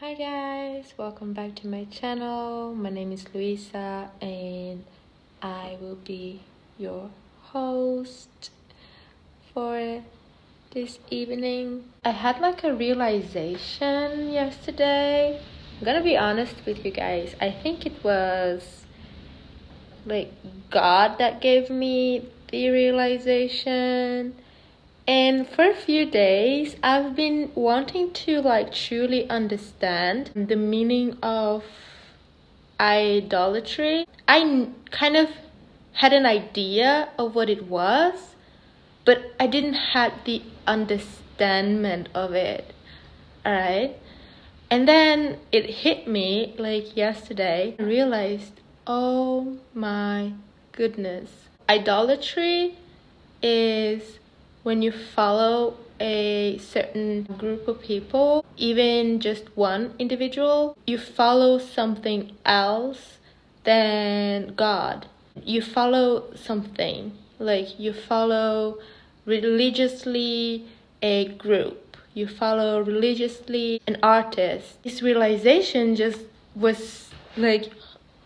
Hi guys, welcome back to my channel. My name is Luisa and I will be your host for this evening. I had like a realization yesterday. I'm gonna be honest with you guys. I think it was like God that gave me the realization. And for a few days, I've been wanting to like truly understand the meaning of idolatry. Kind of had an idea of what it was, but I didn't have the understanding of it. Alright? And then it hit me like yesterday. I realized, oh my goodness. Idolatry is when you follow a certain group of people, even just one individual, you follow something else than God. You follow something, like you follow religiously a group. You follow religiously an artist. This realization just was like,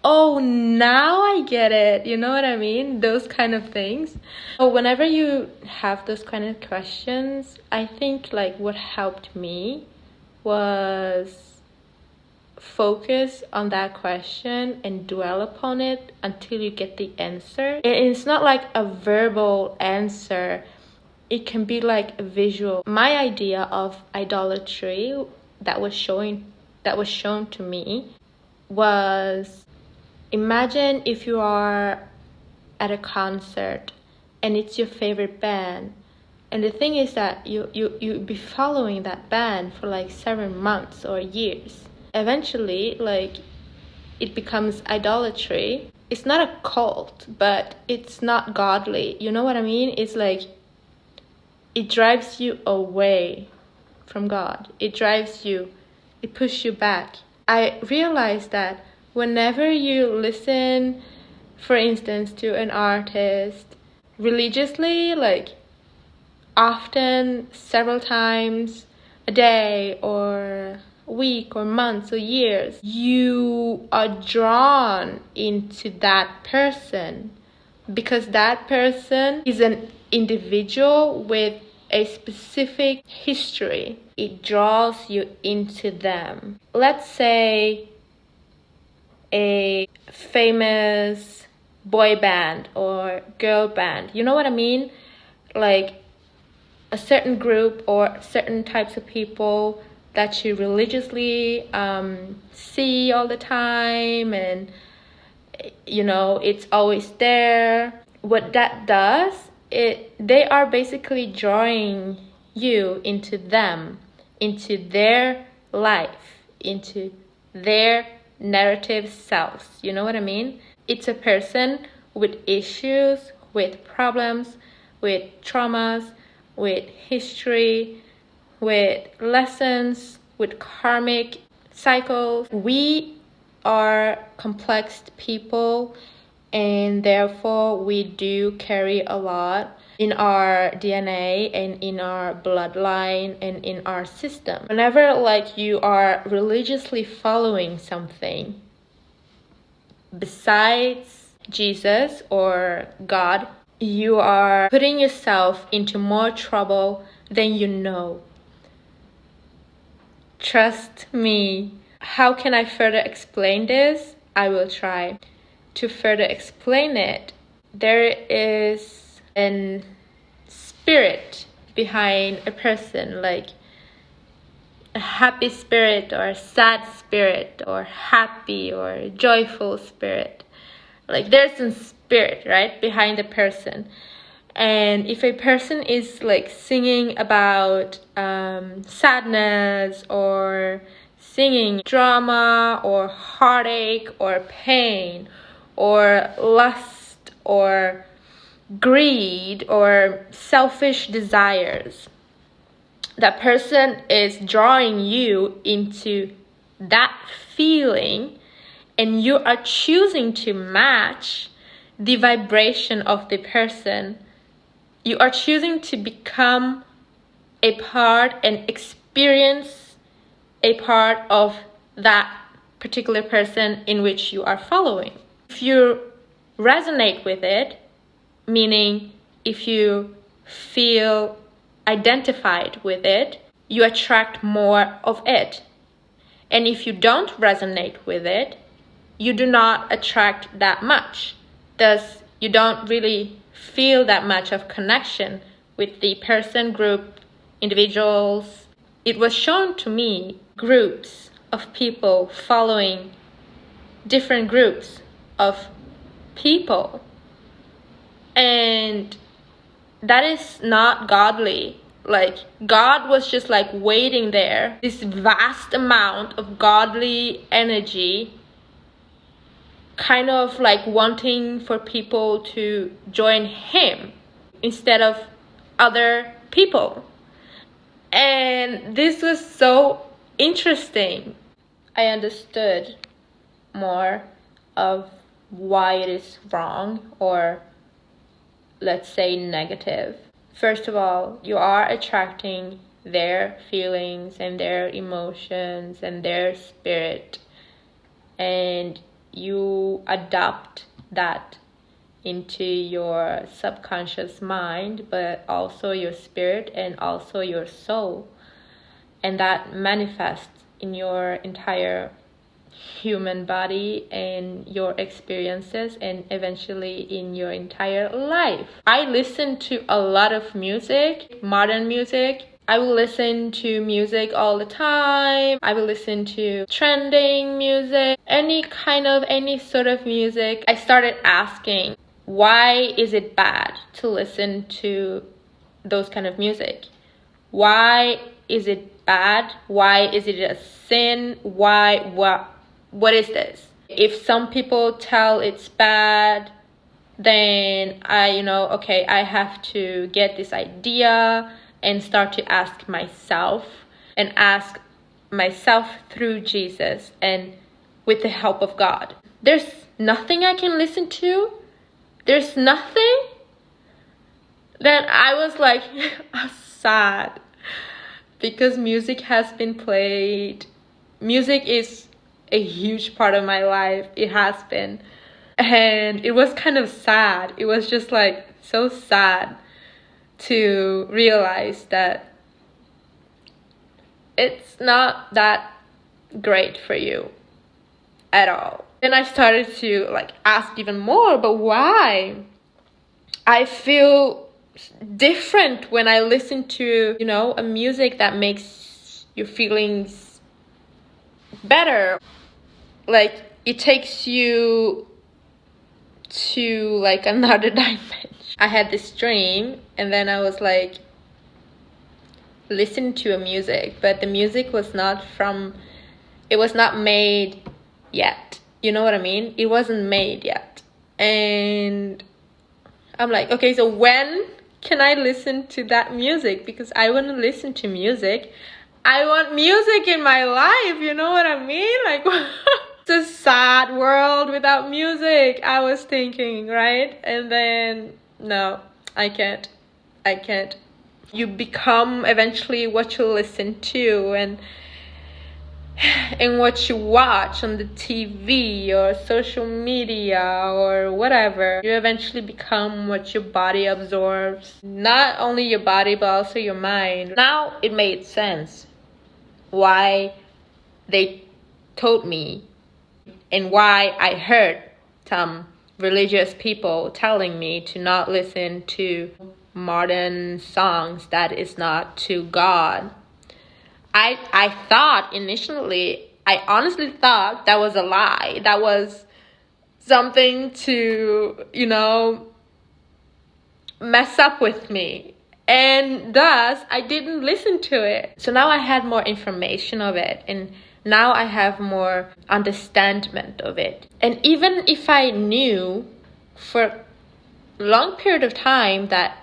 oh, now I get it. You know what I mean? Those kind of things. So whenever you have those kind of questions, I think like what helped me was focus on that question and dwell upon it until you get the answer. And it's not like a verbal answer. It can be like a visual. My idea of idolatry that was shown to me was, imagine if you are at a concert and it's your favorite band, and the thing is that you be following that band for like 7 months or years. Eventually, like, it becomes idolatry. It's not a cult, but it's not godly. You know what I mean? It's like it drives you away from God. It pushes you back. I realized that whenever you listen, for instance, to an artist religiously, like often several times a day or a week or months or years, you are drawn into that person because that person is an individual with a specific history. It draws you into them. Let's say a famous boy band or girl band. You know what I mean? Like a certain group or certain types of people that you religiously see all the time, and you know it's always there. What that does, they are basically drawing you into them, into their life, into their narrative selves. You know what I mean? It's a person with issues, with problems, with traumas, with history, with lessons, with karmic cycles. We are complex people, and therefore we do carry a lot in our DNA and in our bloodline and in our system. Whenever like you are religiously following something besides Jesus or God, you are putting yourself into more trouble than you know. Trust me. How can I further explain this? I will try to further explain it. There is an spirit behind a person, like a happy spirit or a sad spirit or happy or joyful spirit. Like there's a spirit, right, behind a person. And if a person is like singing about sadness or singing drama or heartache or pain or lust or greed or selfish desires, that person is drawing you into that feeling, and you are choosing to match the vibration of the person. You are choosing to become a part and experience a part of that particular person in which you are following. If you resonate with it, meaning if you feel identified with it, you attract more of it. And if you don't resonate with it, you do not attract that much. Thus, you don't really feel that much of connection with the person, group, individuals. It was shown to me groups of people following different groups of people. And that is not godly. Like, God was just like waiting there, this vast amount of godly energy, kind of like wanting for people to join him instead of other people. And this was so interesting. I understood more of why it is wrong, or let's say negative. First of all, you are attracting their feelings and their emotions and their spirit, and you adopt that into your subconscious mind, but also your spirit and also your soul, and that manifests in your entire human body and your experiences, and eventually in your entire life. I listen to a lot of music, modern music. I will listen to music all the time. I will listen to trending music, any sort of music. I started asking, why is it bad to listen to those kind of music? Why is it bad? Why is it a sin? What is this? If some people tell it's bad, then I have to get this idea and start to ask myself through Jesus and with the help of God. There's nothing I can listen to. There's nothing. Then I was like, sad, because music has been played. Music is a huge part of my life. It has been. And it was kind of sad. It was just like so sad to realize that it's not that great for you at all. Then I started to like ask even more, but why? I feel different when I listen to, a music that makes your feelings better. Like, it takes you to like another dimension. I had this dream, and then I was like listening to a music, but the music was not made yet. You know what I mean? It wasn't made yet. And I'm like, okay, so when can I listen to that music? Because I want to listen to music. I want music in my life, you know what I mean? Like, it's a sad world without music, I was thinking, right? And then, no, I can't. You become eventually what you listen to and what you watch on the TV or social media or whatever. You eventually become what your body absorbs. Not only your body, but also your mind. Now it made sense why they told me and why I heard some religious people telling me to not listen to modern songs that is not to God. I thought initially, I honestly thought that was a lie. That was something to, mess up with me. And thus, I didn't listen to it. So now I had more information of it. And now I have more understanding of it. And even if I knew for a long period of time that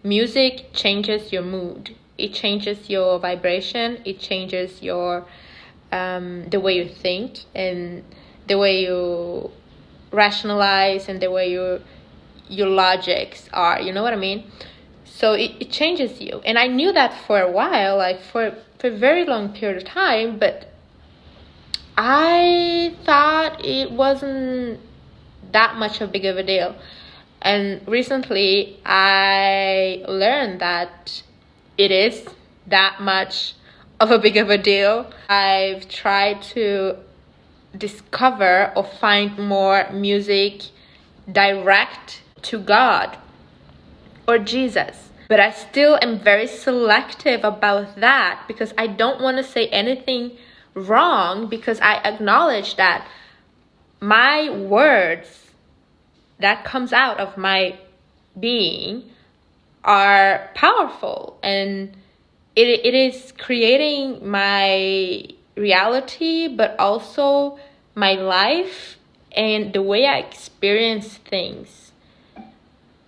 music changes your mood, it changes your vibration, it changes your the way you think and the way you rationalize and the way your logics are, you know what I mean? So it changes you. And I knew that for a while, like for a very long period of time, but I thought it wasn't that much of big of a deal. And recently I learned that it is that much of a big of a deal. I've tried to discover or find more music direct to God or Jesus, but I still am very selective about that because I don't want to say anything wrong, because I acknowledge that my words that comes out of my being are powerful, and it is creating my reality, but also my life and the way I experience things.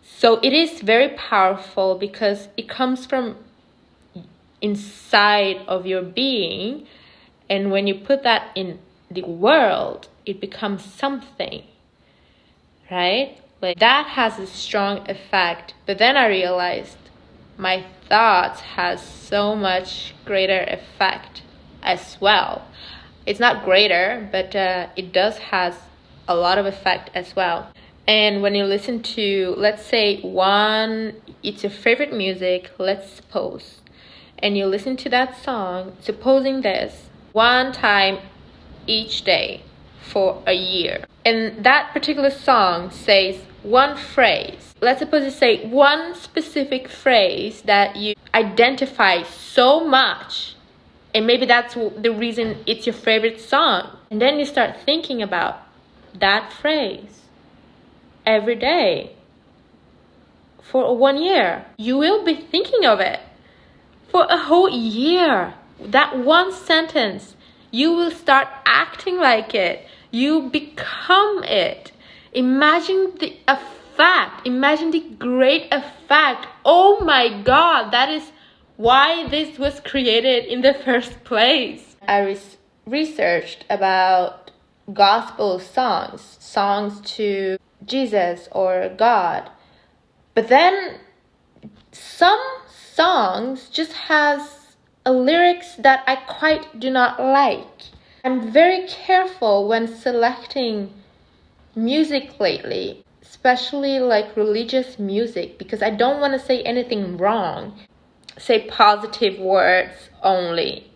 So it is very powerful because it comes from inside of your being, and when you put that in the world, it becomes something, right? Like that has a strong effect. But then I realized my thoughts has so much greater effect as well. It's not greater, but it does has a lot of effect as well. And when you listen to, let's say it's your favorite music, let's suppose, and you listen to that song, supposing this, one time each day for a year, and that particular song says one phrase. Let's suppose you say one specific phrase that you identify so much, and maybe that's the reason it's your favorite song. And then you start thinking about that phrase every day for 1 year. You will be thinking of it for a whole year. That one sentence, you will start acting like it. You become it. Imagine the effect. Imagine the great effect. Oh my God, that is why this was created in the first place. I researched about gospel songs to Jesus or God. But then some songs just has lyrics that I quite do not like. I'm very careful when selecting music lately, especially like religious music, because I don't want to say anything wrong. Say positive words only,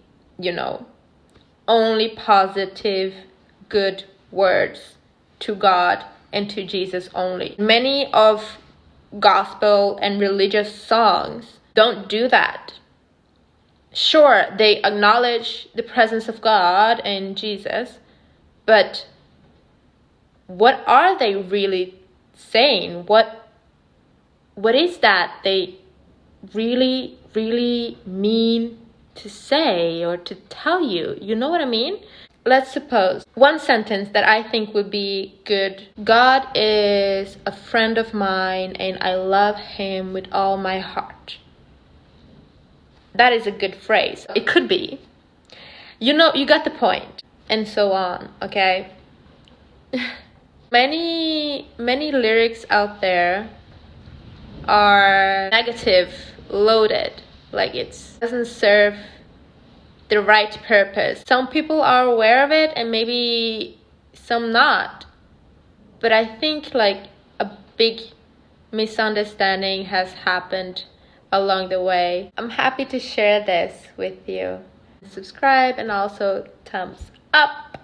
only positive, good words to God and to Jesus only. Many of gospel and religious songs don't do that. Sure, they acknowledge the presence of God and Jesus, but what are they really saying? What is that they really mean to say or to tell you? You know what I mean? Let's suppose one sentence that I think would be good. God is a friend of mine and I love him with all my heart. That is a good phrase. It could be. You got the point. And so on, okay? Many lyrics out there are negative, loaded. Like it doesn't serve the right purpose. Some people are aware of it and maybe some not. But I think like a big misunderstanding has happened along the way. I'm happy to share this with you. Subscribe and also thumbs up.